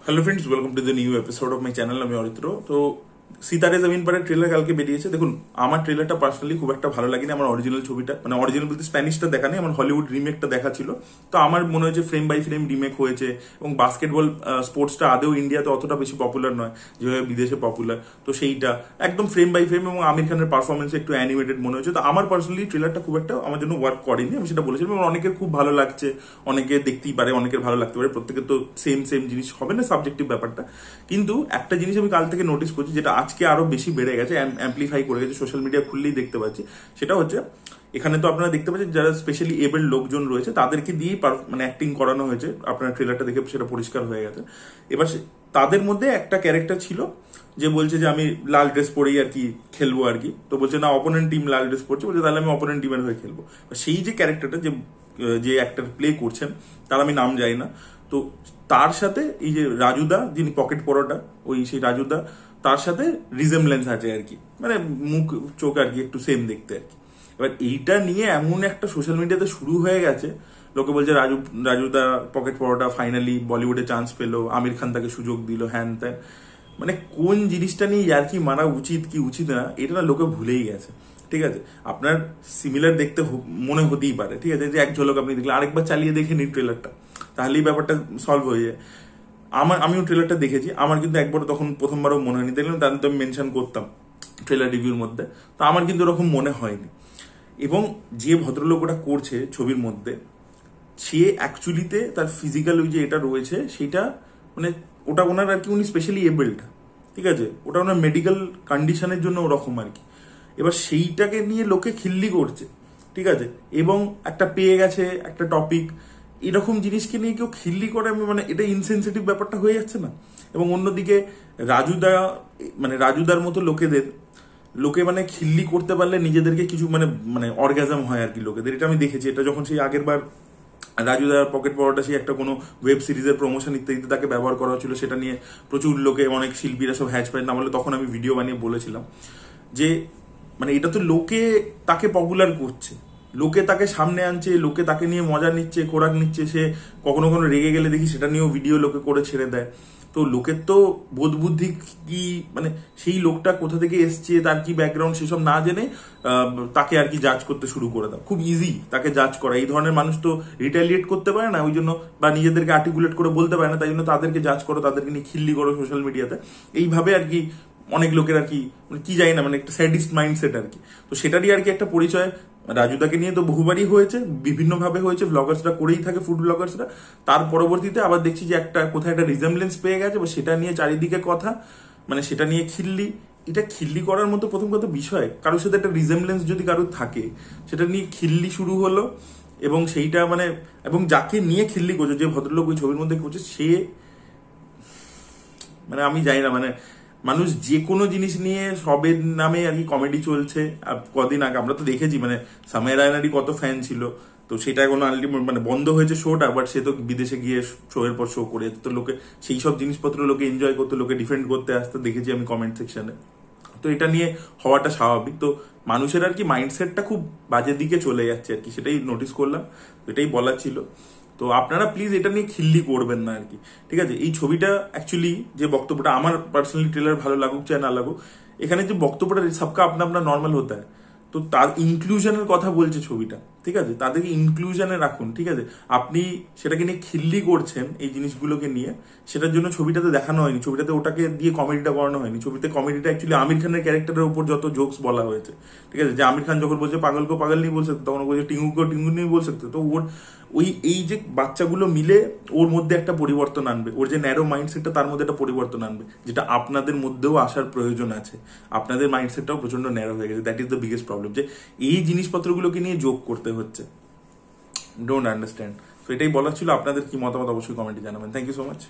Hello friends, welcome to the new episode of my channel. আমি অরিত্র। তো সিতারে জমিন পারের ট্রেলার কালকে বেরিয়েছে। দেখুন, আমার ট্রেলারটা পার্সোনালি খুব একটা ভালো লাগেনি। আমার অরিজিনাল ছবিটা, মানে অরিজিনাল বলতে স্প্যানিশটা দেখা নেই, আমার হলিউড রিমেকটা দেখা ছিল। তো আমার মনে হয়েছে ফ্রেম বাই ফ্রেম রিমেক হয়েছে, এবং বাস্কেটবল স্পোর্টসটা আদেও ইন্ডিয়াতে অতটা বেশি পপুলার নয় যেভাবে বিদেশে পপুলার। তো সেইটা একদম ফ্রেম বাই ফ্রেম, এবং আমির খানের পারফরমেন্স একটু অ্যানিমেটেড মনে হয়েছে। তো আমার পার্সোনালি ট্রেলারটা খুব একটা আমার জন্য ওয়ার্ক করেনি, আমি সেটা বলেছিলাম। এবং অনেকের খুব ভালো লাগছে, অনেকে দেখতেই পারে, অনেকের ভালো লাগতে পারে। প্রত্যেকের তো সেম সেম জিনিস হবে না, সাবজেক্টিভ ব্যাপারটা। কিন্তু একটা জিনিস আমি কাল থেকে নোটিস করছি, যেটা আজকে আরো বেশি বেড়ে গেছে, অ্যাম্পলিফাই করে গেছে, সোশ্যাল মিডিয়া খুললেই দেখতে পাচ্ছি। সেটা হচ্ছে, এখানে তো আপনারা দেখতে পাচ্ছেন যারা স্পেশালি এবল লোকজন রয়েছে তাদেরকে দিয়েই মানে অ্যাক্টিং করানো হয়েছে। আপনার ট্রেলারটা দেখে সেটা পরিষ্কার হয়ে গেছে। এবার তাদের মধ্যে একটা ক্যারেক্টার ছিল যে বলছে যে আমি লাল ড্রেস পরেই আর কি খেলবো আর কি। তো বলছে না, অপোনেন্ট টিম লাল ড্রেস পরছে, বলছে তাহলে আমি অপোনেন্ট টিমের হয়ে খেলবো। সেই যে ক্যারেক্টারটা, যে অ্যাক্টর প্লে করছেন, তার আমি নাম জানি না। তো তার সাথে এই যে রাজুদা, যিনি পকেট পরোটা, সেই রাজুদা, তার সাথে রিজেমলেন্স আছে আর কি, মানে মুখ চোখ আর কি একটু সেম দেখতে আর কি। এবার এইটা নিয়ে এমন একটা সোশ্যাল মিডিয়াতে শুরু হয়ে গেছে, লোকে বলছে রাজুদা পকেট পরোটা ফাইনালি বলিউডে চান্স পেলো, আমির খান তাকে সুযোগ দিল, হ্যান ত্যান। মানে কোন জিনিসটা নিয়ে আর কি মারা উচিত কি উচিত না, এটা না লোকে ভুলেই গেছে। ঠিক আছে, আপনার সিমিলার দেখতে মনে হতেই পারে, ঠিক আছে, যে এক ঝলক আপনি দেখলে আরেকবার চালিয়ে দেখে নিন ট্রেলারটা, তাহলেই ব্যাপারটা সলভ হয়ে যায়। আমিও ট্রেলারটা দেখেছি, আমার কিন্তু একবার তখন প্রথমবারও মনে হয়নি। দেখলাম তাদের তো আমি মেনশন করতাম ট্রেলার রিভিউর মধ্যে, তো আমার কিন্তু ওরকম মনে হয়নি। এবং যে ভদ্রলোক ওটা করছে ছবির মধ্যে, সে অ্যাকচুয়ালিতে তার ফিজিক্যাল ওই যে এটা রয়েছে সেটা, মানে ওটা ওনার আর কি, উনি স্পেশালি এবলড, ঠিক আছে, ওটা ওনার মেডিকেল কন্ডিশনের জন্য ওরকম আর কি। এবার সেইটাকে নিয়ে লোকে খিল্লি করছে, ঠিক আছে, এবং একটা পেয়ে গেছে একটা টপিক, এরকম জিনিসকে নিয়ে কেউ খিল্লি করে, আমি মানে এটা ইনসেনসিটিভ ব্যাপারটা হয়ে যাচ্ছে না। এবং অন্যদিকে রাজুদার মতো লোকে মানে খিল্লি করতে পারলে নিজেদেরকে কিছু মানে মানে অর্গাজম হয় আর কি লোকেদের। এটা আমি দেখেছি, এটা যখন সেই আগের বার রাজুদার পকেট পাওয়াটা সেই একটা কোনো ওয়েব সিরিজের প্রমোশন ইত্যাদিতে তাকে ব্যবহার করা হচ্ছিল, সেটা নিয়ে প্রচুর লোকে, অনেক শিল্পীরা সব হ্যাচ প্যাচ না বলে, তখন আমি ভিডিও বানিয়ে বলেছিলাম যে মানে এটা তো লোকে তাকে পপুলার করছে, লোকে তাকে সামনে আনছে, লোকে তাকে নিয়ে মজা নিচ্ছে, খোরাক নিচ্ছে। সে কখনো কখনো রেগে গেলে দেখি সেটা নিয়েও ভিডিও লোকে করে ছেড়ে দেয়। তো লোকের তো বোধ বুদ্ধি কি, মানে সেই লোকটা কোথা থেকে এসছে, তার কি ব্যাকগ্রাউন্ড, সেসব না জেনে তাকে আর কি জাজ করতে শুরু করে দাও। খুব ইজি তাকে জাজ করা। এই ধরনের মানুষ তো রিটালিয়েট করতে পারে না, ওই জন্য, বা নিজেদেরকে আর্টিকুলেট করে বলতে পারে না, তাই জন্য তাদেরকে জাজ করো, তাদেরকে নিয়ে খিল্লি করো সোশ্যাল মিডিয়াতে। এইভাবে আর কি অনেক লোকের আর কি, মানে কি জানি না, মানে একটা স্যাডিস্ট মাইন্ডসেট আর কি। তো সেটারই আর কি একটা পরিচয় রাজুদাকে নিয়ে তো বহুবারই হয়েছে, বিভিন্ন ভাবে হয়েছে, ব্লগার্সরা করেই থাকে, ফুড ব্লগার্সরা। তার পরবর্তীতে আবার দেখছি যে একটা কোথায় একটা রিজেমব্লেন্স পেয়ে গেছে, সেটা নিয়ে চারিদিকে কথা, মানে সেটা নিয়ে খিল্লি। এটা খিল্লি করার মতো প্রথম কথা বিষয়, কারোর সাথে একটা রিজেমব্লেন্স যদি কারোর থাকে, সেটা নিয়ে খিল্লি শুরু হলো। এবং সেইটা মানে, এবং যাকে নিয়ে খিল্লি করছে, যে ভদ্রলোক ওই ছবির মধ্যে করছে, সে মানে আমি জানি না, মানে মানুষ যে কোনো জিনিস নিয়ে সবের নামে আর কি কমেডি চলছে। কদিন আগে আমরা তো দেখেছি, মানে সামিয়া রায়নারই কত ফ্যান ছিল, তো সেটা এখন আলটিমেট মানে বন্ধ হয়েছে শোটা, বাট সে তো বিদেশে গিয়ে শো এর পর শো করে, তো লোকে সেই সব জিনিসপত্র লোকে এনজয় করতো, লোকে ডিফেন্ড করতে আসতে দেখেছি আমি কমেন্ট সেকশনে। তো এটা নিয়ে হওয়াটা স্বাভাবিক। তো মানুষের আর কি মাইন্ডসেটটা খুব বাজে দিকে চলে যাচ্ছে আর কি, সেটাই নোটিস করলাম, এটাই বলার ছিল। তো আপনারা প্লিজ এটা নিয়ে খিল্লি করবেন না আর কি, ঠিক আছে। এই ছবিটা অ্যাকচুয়ালি যে বক্তব্যটা, আমার পার্সোনালি ট্রেলার ভালো লাগুক চাই না লাগুক, এখানে যে বক্তব্যটা সবকা আপনা আপনা নর্মাল হতে হয়, তো তার ইনক্লুশনের কথা বলছে ছবিটা, ঠিক আছে, তাদেরকে ইনক্লুশনে রাখুন, ঠিক আছে। আপনি সেটাকে নিয়ে খিল্লি করছেন এই জিনিসগুলোকে নিয়ে, সেটার জন্য ছবিটাতে দেখানো হয়নি, ছবিটাতে ওটাকে দিয়ে কমেডিটা করানো হয়নি। ছবিতে কমেডিটা অ্যাকচুয়ালি আমির খানের ক্যারেক্টারের উপর যত জোকস বলা হয়েছে, ঠিক আছে, যে আমির খান যখন বলছে পাগলকে পাগল নিয়ে বলছে, তখন বলছে টিঙ্গুকে টিঙ্গু নিয়ে বলছে, তো ওর এই যে বাচ্চাগুলো মিলে ওর মধ্যে একটা পরিবর্তন আনবে, ওর যে ন্যারো মাইন্ডসেটটা তার মধ্যে একটা পরিবর্তন আনবে, যেটা আপনাদের মধ্যেও আসার প্রয়োজন আছে। আপনাদের মাইন্ডসেটটাও প্রচন্ড ন্যারো হয়ে গেছে, that is the biggest problem, যে এই জিনিসপত্রগুলোকে নিয়ে যোগ করতে হচ্ছে। Don't understand. তো এটাই বলার ছিল। আপনাদের কি মতামত অবশ্যই কমেন্টে জানাবেন। Thank you so much.